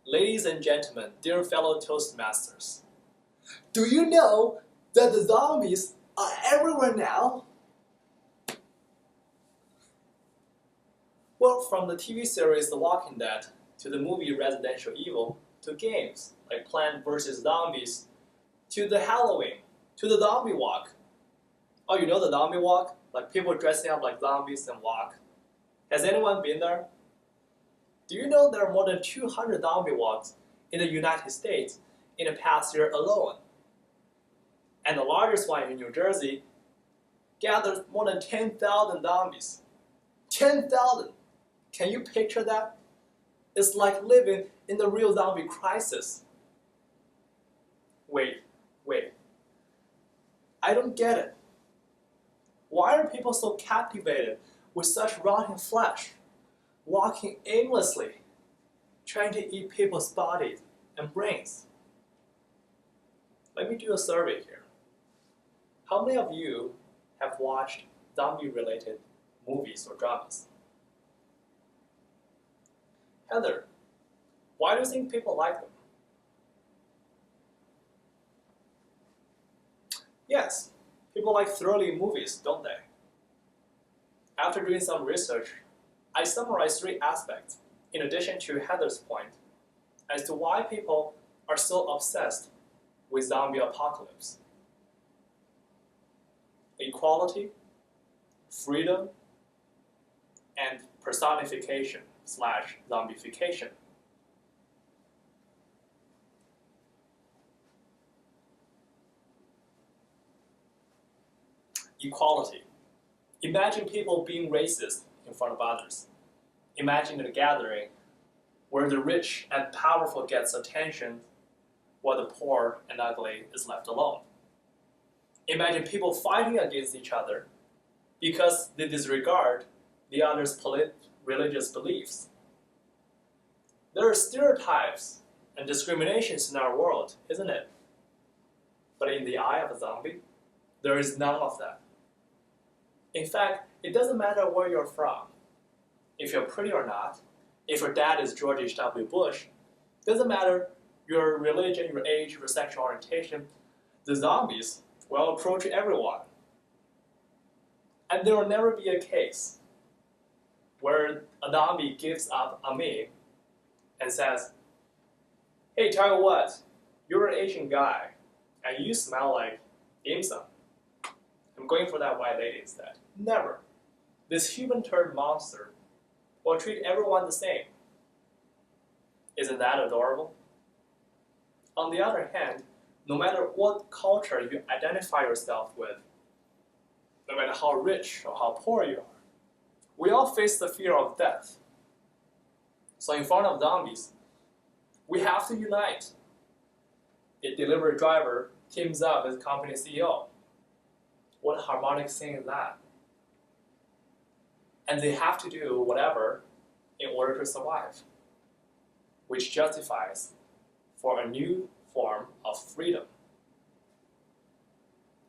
Ladies and gentlemen, dear fellow Toastmasters, do you know that the zombies are everywhere now? Well, from the TV series The Walking Dead, to the movie Resident Evil, to games like Plant vs. Zombies, to the Halloween, to the zombie walk. Oh, you know the zombie walk? Like people dressing up like zombies and walk. Has anyone been there? Do you know there are more than 200 zombie walks in the United States in the past year alone? And the largest one in New Jersey gathered more than 10,000 zombies. 10,000! Can you picture that? It's like living in the real zombie crisis. Wait. I don't get it. Why are people so captivated with such rotting flesh, walking aimlessly, trying to eat people's bodies and brains? Let me do a survey here. How many of you have watched zombie-related movies or dramas? Heather, why do you think people like them? Yes, people like thrilling movies, don't they? After doing some research, I summarized 3 aspects, in addition to Heather's point, as to why people are so obsessed with zombie apocalypse. Equality, freedom, and personification/zombification. Equality. Imagine people being racist in front of others. Imagine a gathering where the rich and powerful gets attention while the poor and ugly is left alone. Imagine people fighting against each other because they disregard the other's religious beliefs. There are stereotypes and discriminations in our world, isn't it? But in the eye of a zombie, there is none of that. In fact, it doesn't matter where you're from. If you're pretty or not, if your dad is George H.W. Bush, doesn't matter your religion, your age, your sexual orientation, the zombies will approach everyone. And there will never be a case where a zombie gives up on me and says, hey, tell you what, you're an Asian guy, and you smell like dim sum. I'm going for that white lady instead. Never. This human-turned monster will treat everyone the same. Isn't that adorable? On the other hand, no matter what culture you identify yourself with, no matter how rich or how poor you are, we all face the fear of death. So in front of zombies, we have to unite. A delivery driver teams up with company CEO. What a harmonic thing is that? And they have to do whatever in order to survive, which justifies for a new form of freedom.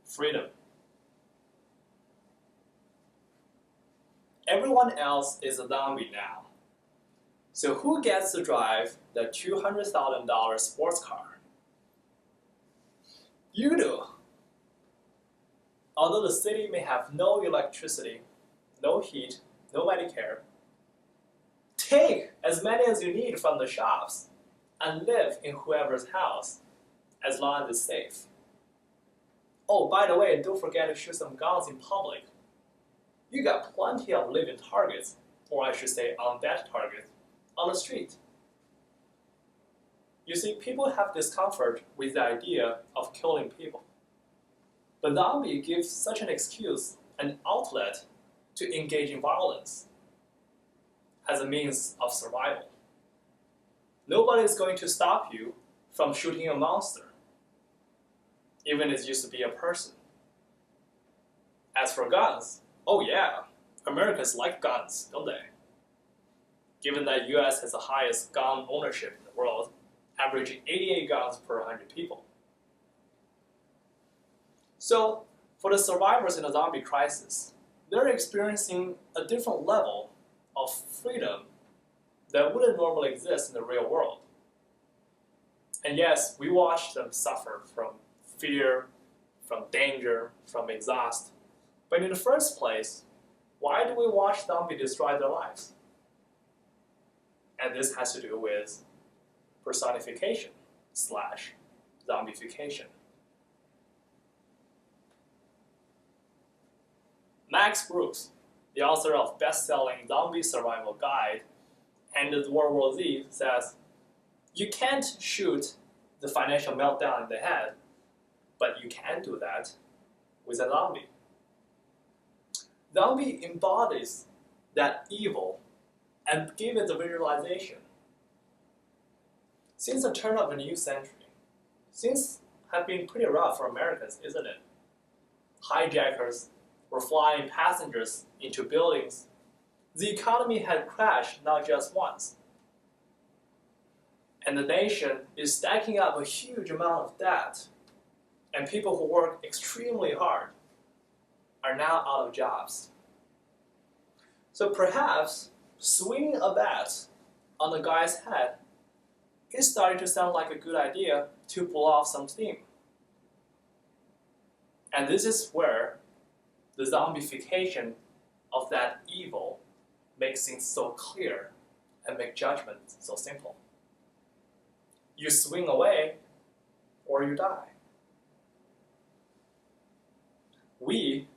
Freedom. Everyone else is a zombie now. So who gets to drive the $200,000 sports car? You do. Although the city may have no electricity, no heat, no Medicare, take as many as you need from the shops and live in whoever's house as long as it's safe. Oh, by the way, don't forget to shoot some guns in public. You got plenty of living targets, or I should say undead targets, on the street. You see, people have discomfort with the idea of killing people. But zombie gives such an excuse, an outlet, to engage in violence as a means of survival. Nobody is going to stop you from shooting a monster, even if it used to be a person. As for guns, oh yeah, Americans like guns, don't they? Given that US has the highest gun ownership in the world, averaging 88 guns per 100 people. So, for the survivors in the zombie crisis, they're experiencing a different level of freedom that wouldn't normally exist in the real world. And yes, we watch them suffer from fear, from danger, from exhaust. But in the first place, why do we watch zombies destroy their lives? And this has to do with personification / zombification. Max Brooks, the author of best-selling Zombie Survival Guide and World War Z, says, you can't shoot the financial meltdown in the head, but you can do that with a zombie. Zombie embodies that evil and give it the visualization. Since the turn of the new century, things have been pretty rough for Americans, isn't it? Hijackers were flying passengers into buildings. The economy had crashed not just once. And the nation is stacking up a huge amount of debt. And people who work extremely hard are now out of jobs. So perhaps swinging a bat on the guy's head is starting to sound like a good idea to pull off some steam. And this is where the zombification of that evil makes things so clear and make judgment so simple. You swing away or you die. We,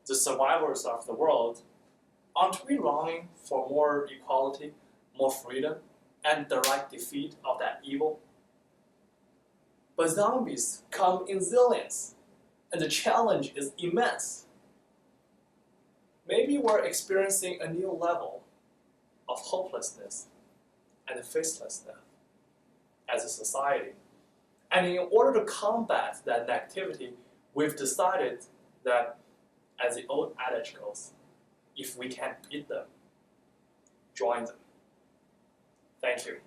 the survivors of the world, aren't we longing for more equality, more freedom, and direct defeat of that evil? But zombies come in zillions, and the challenge is immense. Maybe we're experiencing a new level of hopelessness and faithlessness as a society. And in order to combat that negativity, we've decided that, as the old adage goes, if we can't beat them, join them. Thank you.